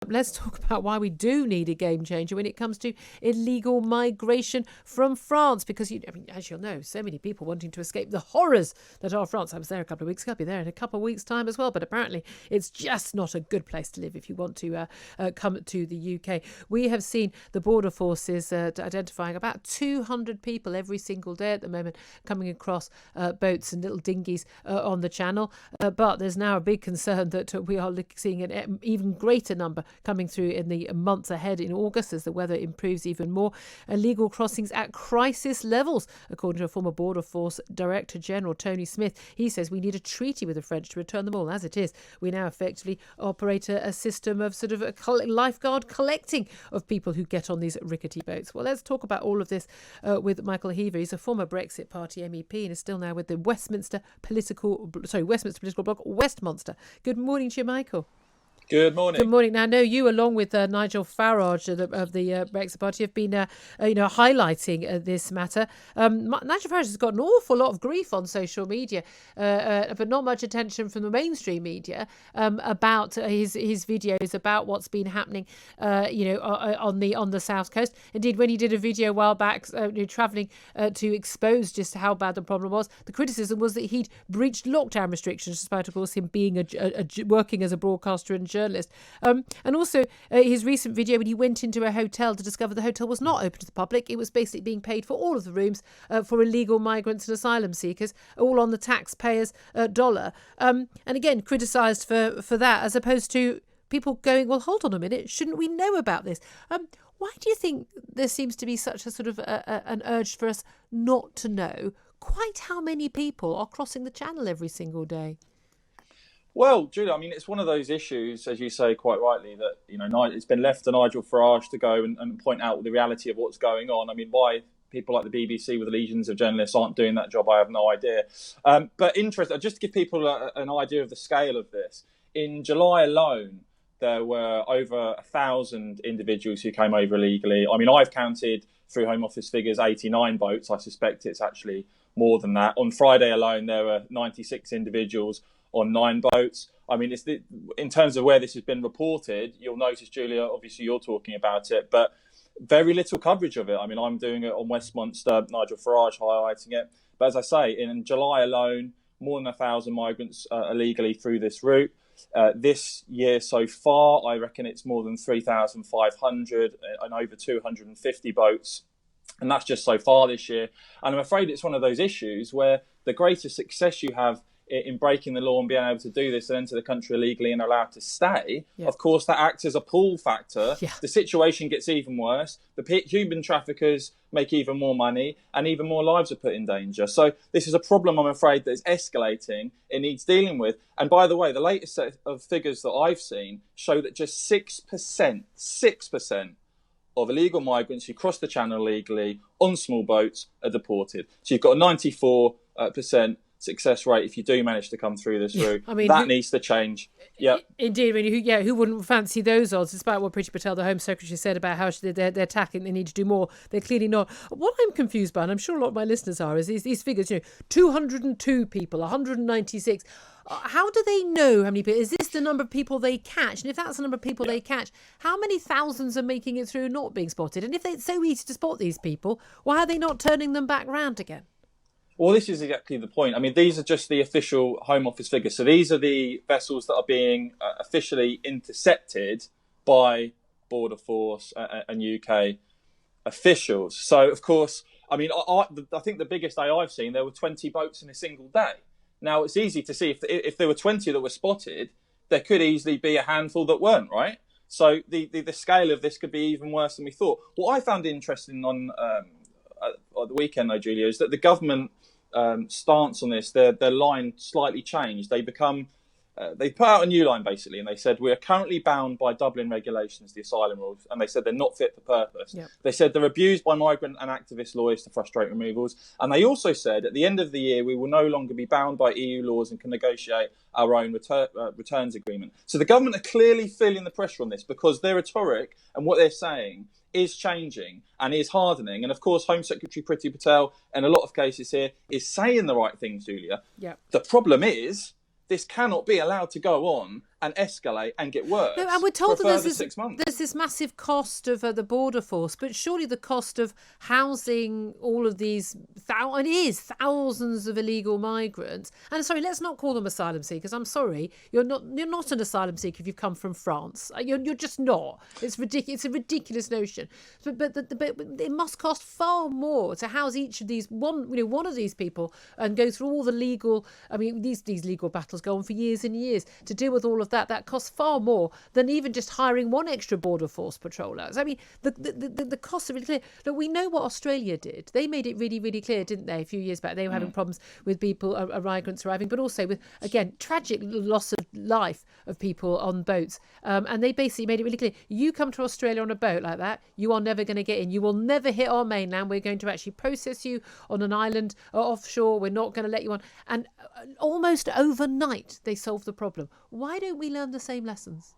Let's talk about why we do need a game changer when it comes to illegal migration from France, because, as you'll know, so many people wanting to escape the horrors that are France. I was there a couple of weeks ago. I'll be there in a couple of weeks' time as well. But apparently it's just not a good place to live if you want to come to the UK. We have seen the border forces identifying about 200 people every single day at the moment coming across boats and little dinghies on the channel. But there's now a big concern that we are seeing an even greater number coming through in the months ahead in August as the weather improves even more. Illegal crossings at crisis levels, according to a former Border Force Director General, Tony Smith. He says we need a treaty with the French to return them all. As it is, we now effectively operate a system of sort of a lifeguard collecting of people who get on these rickety boats. Well, let's talk about all of this with Michael Heaver. He's a former Brexit Party MEP and is still now with the Westminster Political Bloc, Westminster. Good morning to you, Michael. Good morning. Good morning. Now, I know you, along with Nigel Farage of the Brexit Party, have been, highlighting this matter. Nigel Farage has got an awful lot of grief on social media, but not much attention from the mainstream media about his videos about what's been happening, on the south coast. Indeed, when he did a video a while back, travelling to expose just how bad the problem was, the criticism was that he'd breached lockdown restrictions, despite, of course, him being working as a broadcaster and journalist. And also his recent video when he went into a hotel to discover the hotel was not open to the public. It was basically being paid for all of the rooms for illegal migrants and asylum seekers, all on the taxpayers' dollar. And again, criticised for that, as opposed to people going, well, hold on a minute, shouldn't we know about this? Why do you think there seems to be such a sort of an urge for us not to know quite how many people are crossing the channel every single day? Well, Julia, I mean, it's one of those issues, as you say quite rightly, that it's been left to Nigel Farage to go and point out the reality of what's going on. I mean, why people like the BBC with legions of journalists aren't doing that job, I have no idea. But interesting, just to give people an idea of the scale of this, in July alone, there were over 1,000 individuals who came over illegally. I mean, I've counted through Home Office figures 89 boats. I suspect it's actually more than that. On Friday alone, there were 96 individuals on 9 boats. I mean, in terms of where this has been reported, you'll notice, Julia, obviously you're talking about it, but very little coverage of it. I mean, I'm doing it on Westminster, Nigel Farage highlighting it. But as I say, in July alone, more than 1,000 migrants illegally through this route. This year so far, I reckon it's more than 3,500 and over 250 boats. And that's just so far this year. And I'm afraid it's one of those issues where the greater success you have in breaking the law and being able to do this and enter the country illegally and allowed to stay, of course, that acts as a pull factor. Yeah. The situation gets even worse. The human traffickers make even more money and even more lives are put in danger. So this is a problem, I'm afraid, that is escalating. It needs dealing with. And by the way, the latest set of figures that I've seen show that just 6% of illegal migrants who cross the channel illegally on small boats are deported. So you've got a 94% success rate if you do manage to come through this route. I mean, that needs to change. Yeah, indeed. I mean, who wouldn't fancy those odds, despite what Priti Patel, the Home Secretary, said about how they're attacking, they need to do more. They're clearly not. What I'm confused by, and I'm sure a lot of my listeners are, is these figures, 202 people, 196. How do they know how many people? Is this the number of people they catch? And if that's the number of people they catch, how many thousands are making it through not being spotted? And if it's so easy to spot these people, why are they not turning them back round again? Well, this is exactly the point. I mean, these are just the official Home Office figures. So these are the vessels that are being officially intercepted by Border Force and UK officials. So, of course, I mean, I think the biggest day I've seen, there were 20 boats in a single day. Now, it's easy to see if there were 20 that were spotted, there could easily be a handful that weren't, right? So the scale of this could be even worse than we thought. What I found interesting on the weekend, though, Julia, is that the government stance on this, their line slightly changed. They put out a new line, basically, and they said, we are currently bound by Dublin regulations, the asylum rules, and they said they're not fit for purpose. Yep. They said they're abused by migrant and activist lawyers to frustrate removals. And they also said, at the end of the year, we will no longer be bound by EU laws and can negotiate our own returns agreement. So the government are clearly feeling the pressure on this because their rhetoric and what they're saying is changing and is hardening. And of course, Home Secretary Priti Patel, in a lot of cases here, is saying the right things, Julia. Yep. The problem is, this cannot be allowed to go on and escalate and get worse. No, and we're told for that a further 6 months. there's this massive cost of the border force, but surely the cost of housing all of these thousands of illegal migrants. And sorry, let's not call them asylum seekers. I'm sorry, you're not an asylum seeker if you've come from France. You're just not. It's ridiculous. It's a ridiculous notion. But it must cost far more to house each of these one of these people and go through all the legal. I mean, these legal battles go on for years and years. To deal with all of that costs far more than even just hiring one extra border force patroller. So, I mean, the costs are really clear. Look, we know what Australia did. They made it really, really clear, didn't they? A few years back, they were having problems with people, migrants arriving, but also with, again, tragic loss of life of people on boats. And they basically made it really clear: you come to Australia on a boat like that, you are never going to get in. You will never hit our mainland. We're going to actually process you on an island or offshore. We're not going to let you on. And almost overnight, they solved the problem. Why don't we learn the same lessons?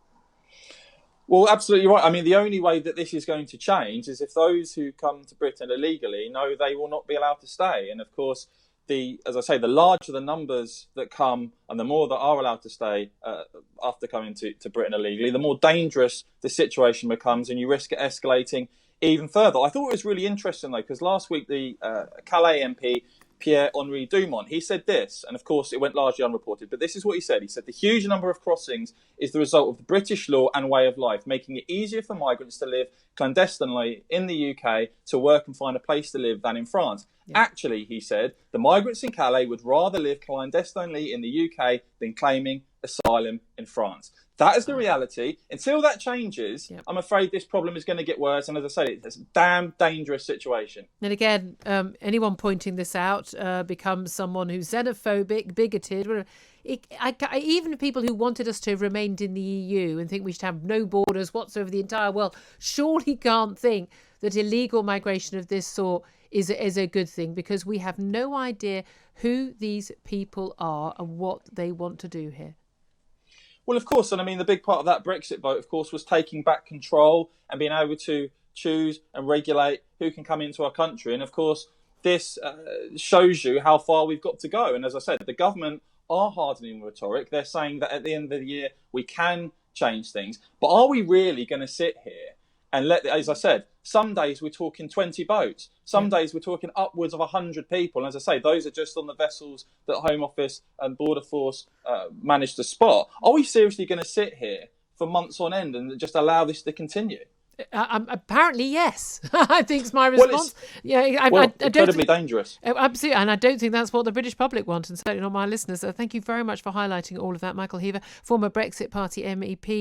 Well, absolutely right. I mean, the only way that this is going to change is if those who come to Britain illegally know they will not be allowed to stay. And of course, as I say, the larger the numbers that come and the more that are allowed to stay after coming to Britain illegally, the more dangerous the situation becomes, and you risk it escalating even further. I thought it was really interesting, though, because last week the Calais MP, Pierre-Henri Dumont, he said this, and of course it went largely unreported, but this is what he said. He said, the huge number of crossings is the result of the British law and way of life, making it easier for migrants to live clandestinely in the UK, to work and find a place to live than in France. Yeah. Actually, he said, the migrants in Calais would rather live clandestinely in the UK than claiming asylum in France. That is the reality. Until that changes, yep, I'm afraid this problem is going to get worse. And as I say, it's a damn dangerous situation. And again, anyone pointing this out becomes someone who's xenophobic, bigoted. Even people who wanted us to have remained in the EU and think we should have no borders whatsoever the entire world surely can't think that illegal migration of this sort is a good thing, because we have no idea who these people are and what they want to do here. Well, of course, and I mean, the big part of that Brexit vote, of course, was taking back control and being able to choose and regulate who can come into our country. And of course, this shows you how far we've got to go. And as I said, the government are hardening rhetoric. They're saying that at the end of the year, we can change things. But are we really going to sit here and as I said, some days we're talking 20 boats. Some days we're talking upwards of 100 people. And as I say, those are just on the vessels that Home Office and Border Force managed to spot. Are we seriously going to sit here for months on end and just allow this to continue? Apparently, yes. I think it's my response. Incredibly dangerous. Absolutely, and I don't think that's what the British public want, and certainly not my listeners. Thank you very much for highlighting all of that, Michael Heaver, former Brexit Party MEP.